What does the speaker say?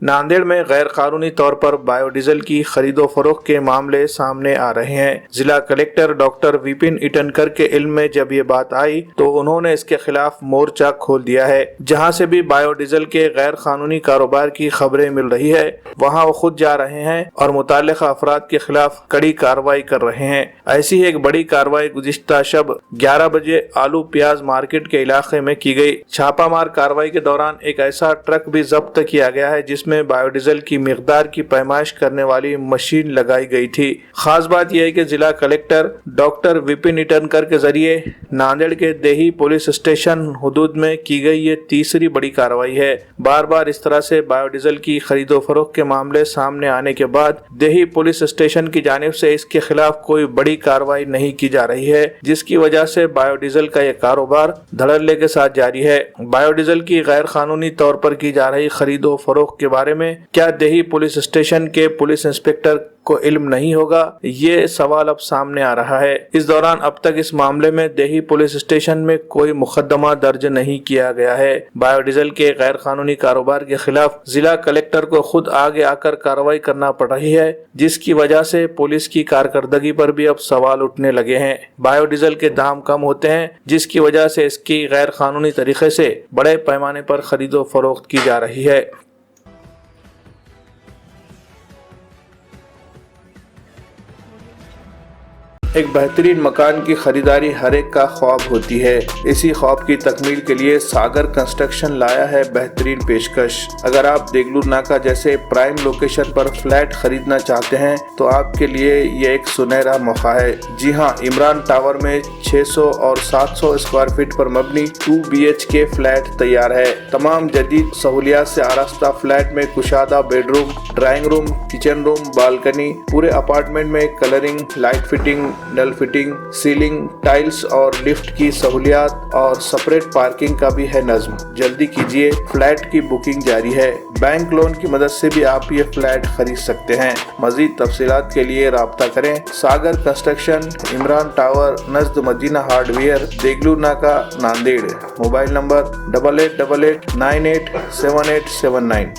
नांदेड़ में गैर कानूनी तौर पर बायोडीजल की खरीदो फरोख्त के मामले सामने आ रहे हैं। जिला कलेक्टर डॉक्टर विपिन ईटनकर के इल्म में जब ये बात आई तो उन्होंने इसके खिलाफ मोर्चा खोल दिया है। जहां से भी बायोडीजल के गैर कानूनी कारोबार की खबरें मिल रही है वहां वो खुद जा रहे हैं और मुताल्लिका अफराद के खिलाफ कड़ी कार्रवाई कर रहे हैं। ऐसी एक बड़ी कार्रवाई गुज़िश्ता शब 11 बजे आलू प्याज मार्केट के इलाके में की गई। छापामार कार्रवाई के दौरान एक ऐसा ट्रक भी जब्त किया गया है जिसमें बायोडीजल की मिकदार की पैमाइश करने वाली मशीन लगाई गई थी। खास बात यह है कि जिला कलेक्टर डॉक्टर विपिन ईटनकर के जरिए नांदेड़ के देही पुलिस स्टेशन हुदूद में की गई ये तीसरी बड़ी कार्रवाई है। बार बार इस तरह से बायोडीजल की खरीदो फरोख्त के मामले सामने आने के बाद देही पुलिस स्टेशन की जानिब से इसके खिलाफ कोई बड़ी कार्रवाई नहीं की जा रही है, जिसकी वजह से बायोडीजल का ये कारोबार धड़ल्ले के साथ जारी है। बायोडीजल की गैर कानूनी तौर पर की जा रही खरीदो फरोख्त के बारे में क्या देही पुलिस स्टेशन के पुलिस इंस्पेक्टर को इल्म नहीं होगा, ये सवाल अब सामने आ रहा है। इस दौरान अब तक इस मामले में देही पुलिस स्टेशन में कोई मुकदमा दर्ज नहीं किया गया है। बायोडीजल के गैर कानूनी कारोबार के खिलाफ जिला कलेक्टर को खुद आगे आकर कार्रवाई करना पड़ रही है, जिसकी वजह से पुलिस की कारकर्दगी पर भी अब सवाल उठने लगे हैं। बायोडीजल के दाम कम होते हैं, जिसकी वजह से इसकी गैर कानूनी तरीके से बड़े पैमाने पर खरीदो फरोख्त की जा रही है। एक बेहतरीन मकान की खरीदारी हर एक का ख्वाब होती है। इसी ख्वाब की तकमील के लिए सागर कंस्ट्रक्शन लाया है बेहतरीन पेशकश। अगर आप देगलूर नाका जैसे प्राइम लोकेशन पर फ्लैट खरीदना चाहते हैं तो आपके लिए ये एक सुनहरा मौका है। जी हां, इमरान टावर में 600 और 700 स्क्वायर फीट पर मबनी 2 BHK फ्लैट तैयार है। तमाम जदीद सहूलियात से आरास्ता फ्लैट में कुशादा bedroom, drawing room, kitchen room, balcony, पूरे अपार्टमेंट में कलरिंग, लाइट फिटिंग, नल फिटिंग, सीलिंग, टाइल्स और लिफ्ट की सहूलियात और सेपरेट पार्किंग का भी है नज़्म। जल्दी कीजिए, फ्लैट की बुकिंग जारी है। बैंक लोन की मदद से भी आप ये फ्लैट खरीद सकते हैं। मजीद तफसीलात के लिए राब्ता करें। सागर कंस्ट्रक्शन, इमरान टावर, नज़द मदीना हार्डवेयर, देगलूर नाका, नांदेड़। Mobile number 8888987879।